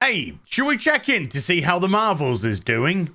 Hey, should we check in to see how the Marvels is doing?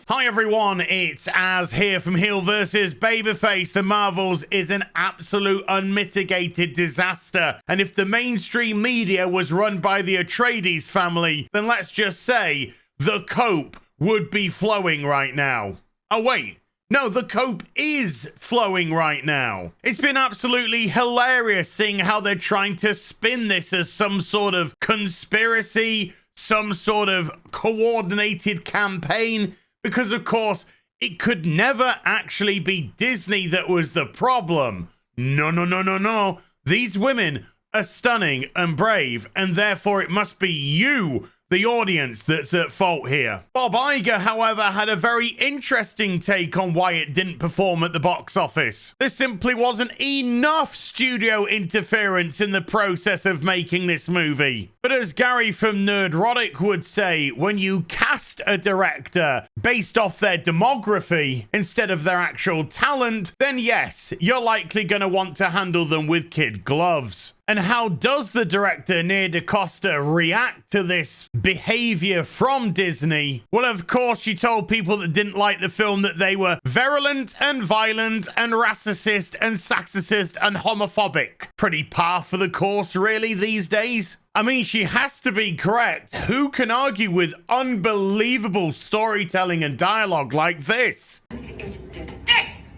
Hi everyone, it's Az here from HeelvsBabyface. The Marvels is an absolute unmitigated disaster, and if the mainstream media was run by the Atreides family, then let's just say the cope would be flowing right now. Oh wait, no, the cope is flowing right now. It's been absolutely hilarious seeing how they're trying to spin this as some sort of conspiracy, some sort of coordinated campaign. Because, of course, it could never actually be Disney that was the problem. No. These women are stunning and brave, and therefore it must be you, the audience, that's at fault here. Bob Iger, however, had a very interesting take on why it didn't perform at the box office. There simply wasn't enough studio interference in the process of making this movie. But as Gary from Nerdrotic would say, when you cast a director based off their demography instead of their actual talent, then yes, you're likely going to want to handle them with kid gloves. And how does the director Nia DaCosta react to this behavior from Disney? Well, of course, she told people that didn't like the film that they were virulent and violent and racist and sexist and homophobic. Pretty par for the course, really, these days. I mean, she has to be correct. Who can argue with unbelievable storytelling and dialogue like this? This!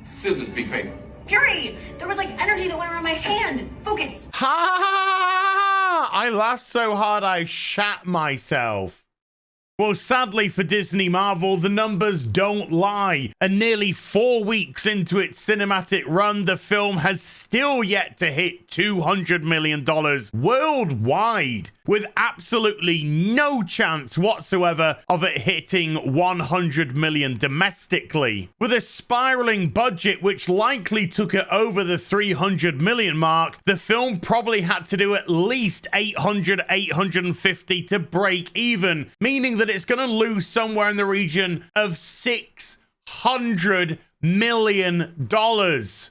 Scissors, big paper. Fury! There was like energy that went around my hand. Focus. Ha! I laughed so hard I shat myself. Well, sadly for Disney Marvel, the numbers don't lie. And nearly 4 weeks into its cinematic run, the film has still yet to hit $200 million worldwide, with absolutely no chance whatsoever of it hitting 100 million domestically. With a spiraling budget which likely took it over the 300 million mark, the film probably had to do at least 850 to break even, meaning that it's going to lose somewhere in the region of $600 million.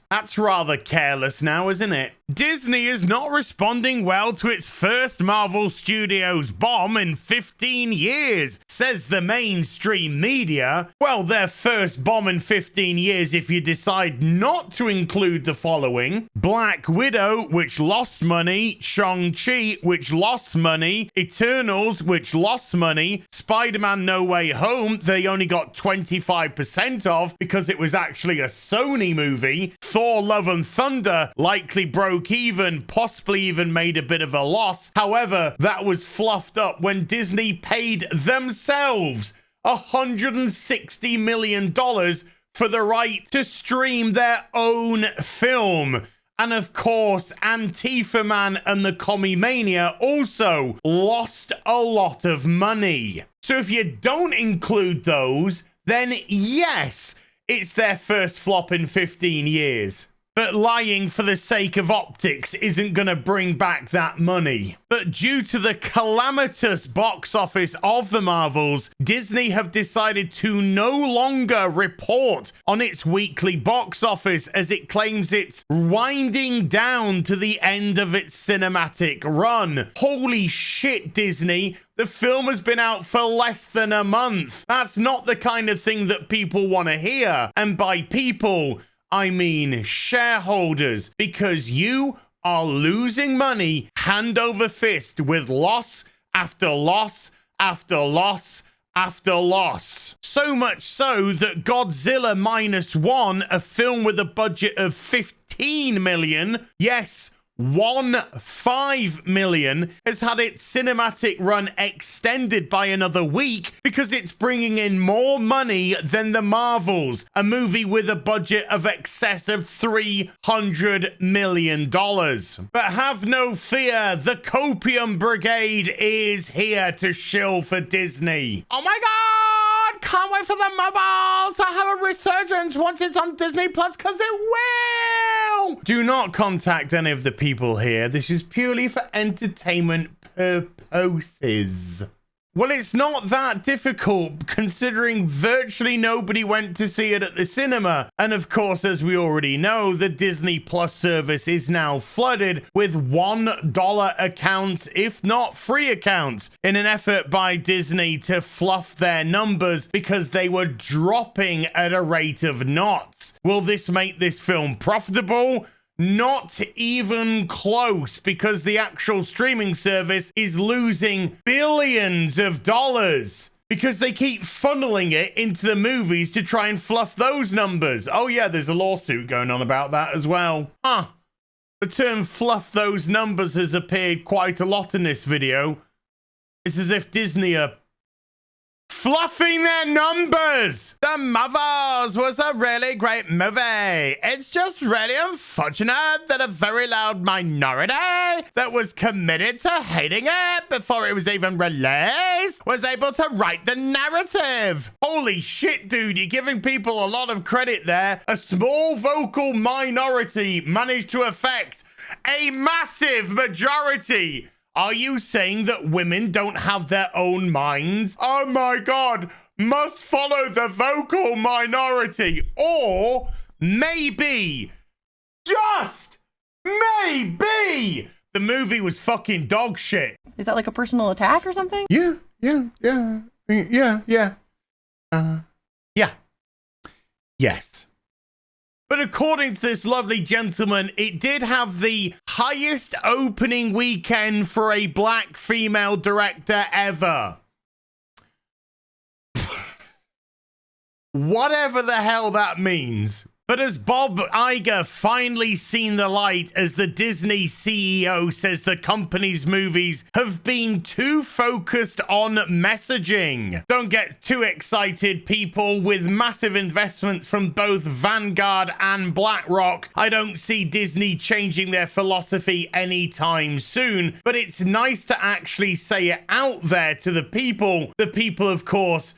That's rather careless now, isn't it? Disney is not responding well to its first Marvel Studios bomb in 15 years, says the mainstream media. Well, their first bomb in 15 years if you decide not to include the following: Black Widow, which lost money; Shang-Chi, which lost money; Eternals, which lost money; Spider-Man No Way Home, they only got 25% of because it was actually a Sony movie; Thor Love and Thunder likely broke even, possibly even made a bit of a loss. However, that was fluffed up when Disney paid themselves $160 million for the right to stream their own film. And of course, Antifa Man and the Commie Mania also lost a lot of money. So if you don't include those, then yes, it's their first flop in 15 years. But lying for the sake of optics isn't going to bring back that money. But due to the calamitous box office of the Marvels, Disney have decided to no longer report on its weekly box office, as it claims it's winding down to the end of its cinematic run. Holy shit, Disney. The film has been out for less than a month. That's not the kind of thing that people want to hear. And by people, I mean shareholders, because you are losing money hand over fist with loss after loss after loss after loss. So much so that Godzilla Minus One, a film with a budget of 15 million, yes, 15 million, has had its cinematic run extended by another week because it's bringing in more money than the Marvels, a movie with a budget of excess of $300 million. But have no fear, the Copium Brigade is here to shill for Disney. Oh my god! Can't wait for the Marvels to have a resurgence once it's on Disney Plus, because it will! Do not contact any of the people here. This is purely for entertainment purposes. Well, it's not that difficult considering virtually nobody went to see it at the cinema. And of course, as we already know, the Disney Plus service is now flooded with $1 accounts, if not free accounts, in an effort by Disney to fluff their numbers because they were dropping at a rate of knots. Will this make this film profitable? Not even close, because the actual streaming service is losing billions of dollars because they keep funneling it into the movies to try and fluff those numbers. Oh yeah, there's a lawsuit going on about that as well. The term fluff those numbers has appeared quite a lot in this video. It's as if Disney are fluffing their numbers. The Mothers was a really great movie. It's just really unfortunate that a very loud minority that was committed to hating it before it was even released was able to write the narrative. Holy shit, dude, you're giving people a lot of credit there. A small vocal minority managed to affect a massive majority. Are you saying that women don't have their own minds? Oh my God, must follow the vocal minority. Or maybe, just maybe, the movie was fucking dog shit. Is that like a personal attack or something? Yeah. Yes. But according to this lovely gentleman, it did have the highest opening weekend for a black female director ever. Whatever the hell that means. But has Bob Iger finally seen the light as the Disney CEO says the company's movies have been too focused on messaging? Don't get too excited, people. With massive investments from both Vanguard and BlackRock, I don't see Disney changing their philosophy anytime soon. But it's nice to actually say it out there to the people. The people, of course,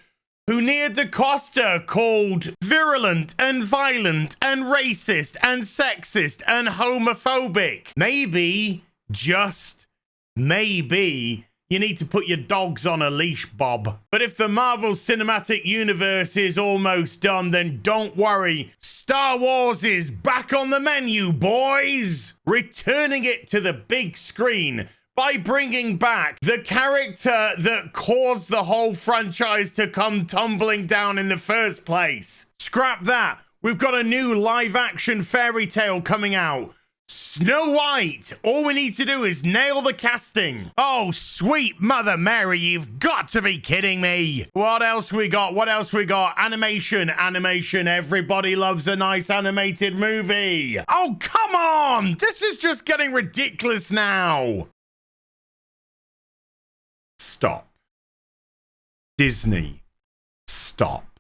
who Nia DaCosta called virulent and violent and racist and sexist and homophobic. Maybe, just maybe, you need to put your dogs on a leash, Bob. But if the Marvel Cinematic Universe is almost done, then don't worry. Star Wars is back on the menu, boys! Returning it to the big screen by bringing back the character that caused the whole franchise to come tumbling down in the first place. Scrap that. We've got a new live-action fairy tale coming out. Snow White. All we need to do is nail the casting. Oh, sweet Mother Mary, you've got to be kidding me. What else we got? Animation. Everybody loves a nice animated movie. Oh, come on. This is just getting ridiculous now. Stop. Disney, stop.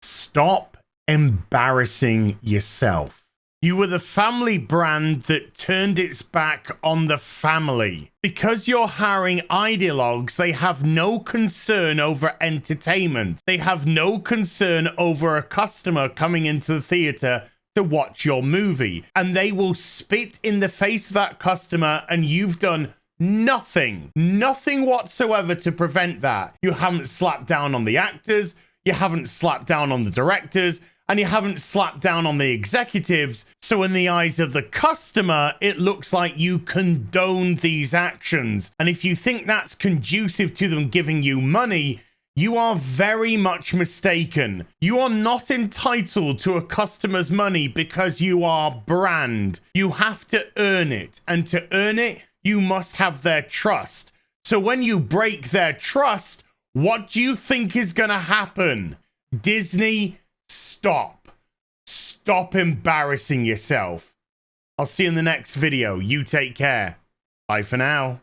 Stop embarrassing yourself. You were the family brand that turned its back on the family. Because you're hiring ideologues, they have no concern over entertainment. They have no concern over a customer coming into the theater to watch your movie. And they will spit in the face of that customer, and you've done nothing whatsoever to prevent that. You haven't slapped down on the actors, you haven't slapped down on the directors, and you haven't slapped down on the executives. So in the eyes of the customer, it looks like you condone these actions. And if you think that's conducive to them giving you money, you are very much mistaken. You are not entitled to a customer's money because you are brand. You have to earn it. And to earn it, you must have their trust. So when you break their trust, what do you think is going to happen? Disney, stop. Stop embarrassing yourself. I'll see you in the next video. You take care. Bye for now.